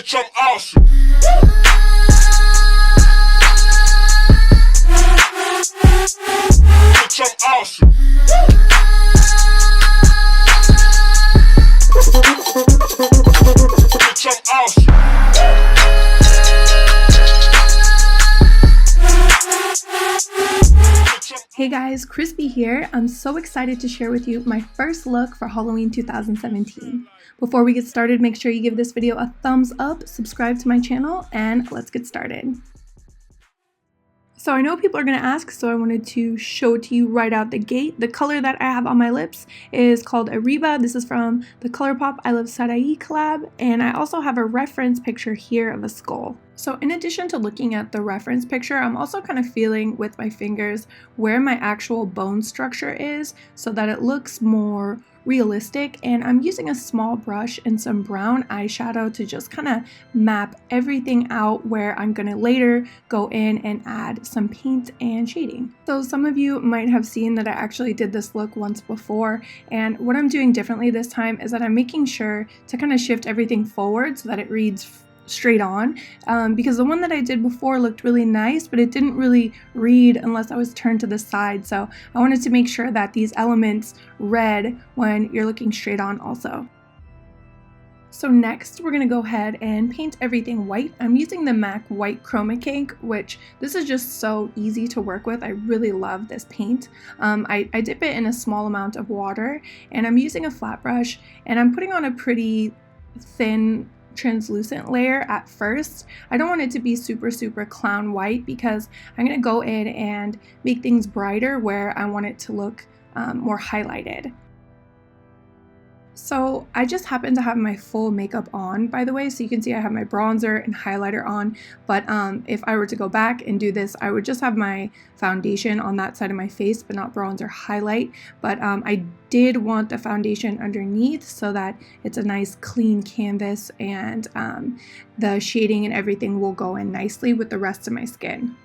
Bitch, I'm awesome. Bitch, I'm awesome. Bitch, I'm awesome. Hey guys, Chrisspy here. I'm so excited to share with you my first look for Halloween 2017. Before we get started, make sure you give this video a thumbs up, subscribe to my channel, and let's get started. So I know people are going to ask, so I wanted to show it to you right out the gate. The color that I have on my lips is called Ariba. This is from the ColourPop I Love Sarai collab, and I also have a reference picture here of a skull. So in addition to looking at the reference picture, I'm also kind of feeling with my fingers where my actual bone structure is so that it looks more realistic, and I'm using a small brush and some brown eyeshadow to just kind of map everything out where I'm going to later go in and add some paint and shading. So some of you might have seen that I actually did this look once before, and what I'm doing differently this time is that I'm making sure to kind of shift everything forward so that it reads straight on, because the one that I did before looked really nice, but it didn't really read unless I was turned to the side. So I wanted to make sure that these elements read when you're looking straight on also. So next we're going to go ahead and paint everything white. I'm using the MAC White Chroma Cake, which this is just so easy to work with. I really love this paint. I dip it in a small amount of water, and I'm using a flat brush, and I'm putting on a pretty thin translucent layer at first. I don't want it to be super clown white because I'm going to go in and make things brighter where I want it to look more highlighted. So I just happen to have my full makeup on, by the way, so you can see I have my bronzer and highlighter on, but if I were to go back and do this, I would just have my foundation on that side of my face, but not bronzer highlight. But I did want the foundation underneath so that it's a nice clean canvas, and the shading and everything will go in nicely with the rest of my skin.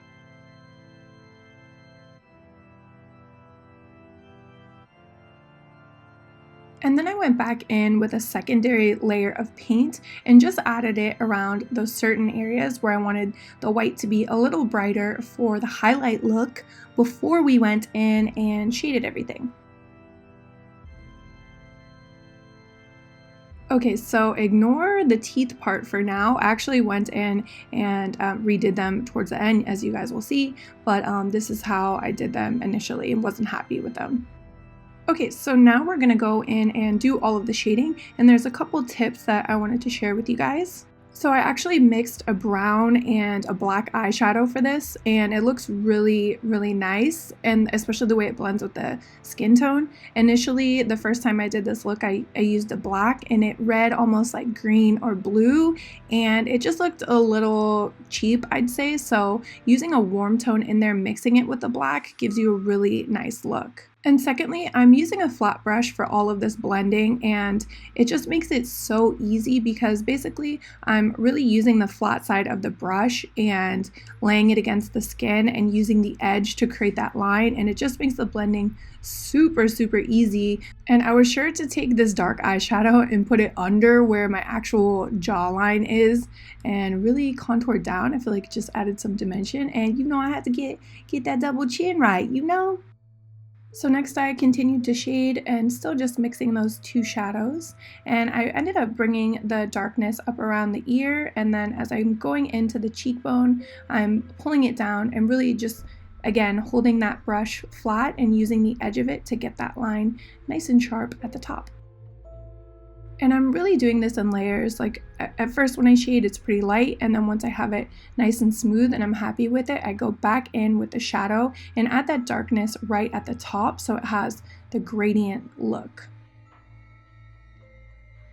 And then I went back in with a secondary layer of paint and just added it around those certain areas where I wanted the white to be a little brighter for the highlight look before we went in and shaded everything. Okay, so ignore the teeth part for now. I actually went in and redid them towards the end, as you guys will see, but this is how I did them initially and wasn't happy with them. Okay, so now we're gonna go in and do all of the shading, and there's a couple tips that I wanted to share with you guys. So I actually mixed a brown and a black eyeshadow for this, and it looks really nice, and especially the way it blends with the skin tone. Initially, the first time I did this look, I used a black, and it read almost like green or blue, and it just looked a little cheap, I'd say. So using a warm tone in there, mixing it with the black, gives you a really nice look. And secondly, I'm using a flat brush for all of this blending, and it just makes it so easy because basically I'm really using the flat side of the brush and laying it against the skin and using the edge to create that line, and it just makes the blending super easy. And I was sure to take this dark eyeshadow and put it under where my actual jawline is and really contour down. I feel like it just added some dimension, and you know I had to get that double chin right, you know? So next I continued to shade and still just mixing those two shadows, and I ended up bringing the darkness up around the ear, and then as I'm going into the cheekbone, I'm pulling it down and really just, again, holding that brush flat and using the edge of it to get that line nice and sharp at the top. And I'm really doing this in layers. Like at first when I shade, it's pretty light, and then once I have it nice and smooth and I'm happy with it, I go back in with the shadow and add that darkness right at the top so it has the gradient look.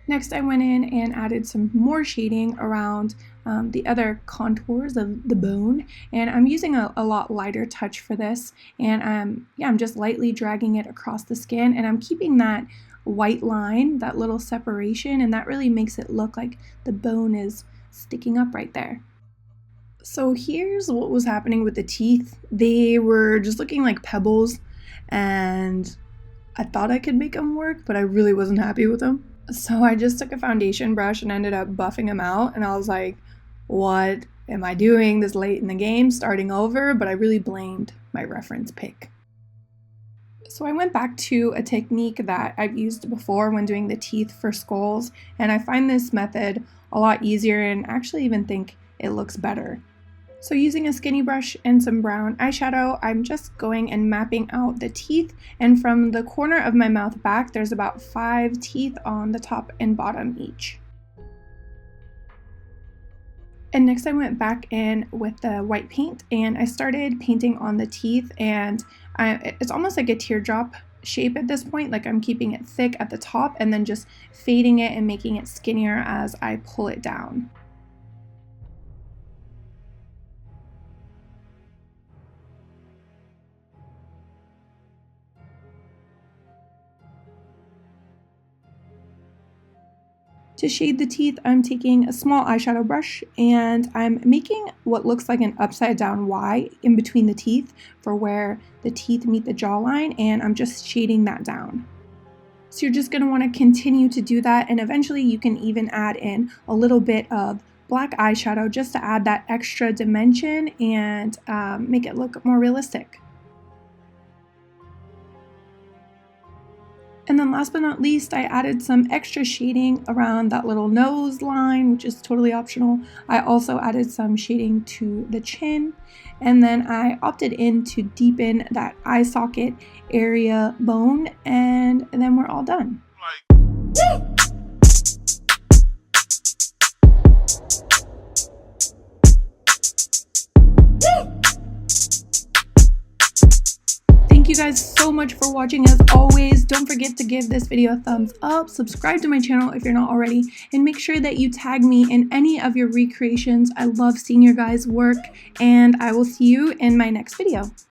Next I went in and added some more shading around the other contours of the bone, and I'm using a lot lighter touch for this, and I'm just lightly dragging it across the skin, and I'm keeping that white line, that little separation, and that really makes it look like the bone is sticking up right there. So here's what was happening with the teeth. They were just looking like pebbles, and I thought I could make them work, but I really wasn't happy with them. So I just took a foundation brush and ended up buffing them out, and I was like, what am I doing this late in the game, starting over? But I really blamed my reference pick. So I went back to a technique that I've used before when doing the teeth for skulls, and I find this method a lot easier and actually even think it looks better. So using a skinny brush and some brown eyeshadow, I'm just going and mapping out the teeth, and from the corner of my mouth back, there's about 5 teeth on the top and bottom each. And next I went back in with the white paint and I started painting on the teeth, and it's almost like a teardrop shape at this point, like I'm keeping it thick at the top and then just fading it and making it skinnier as I pull it down. To shade the teeth, I'm taking a small eyeshadow brush and I'm making what looks like an upside down Y in between the teeth for where the teeth meet the jawline, and I'm just shading that down. So you're just going to want to continue to do that, and eventually you can even add in a little bit of black eyeshadow just to add that extra dimension and make it look more realistic. And then last but not least, I added some extra shading around that little nose line, which is totally optional. I also added some shading to the chin, and then I opted in to deepen that eye socket area bone, and then we're all done. Like, Thank you guys so much for watching. As always, don't forget to give this video a thumbs up, subscribe to my channel if you're not already, and make sure that you tag me in any of your recreations. I love seeing your guys' work, and I will see you in my next video.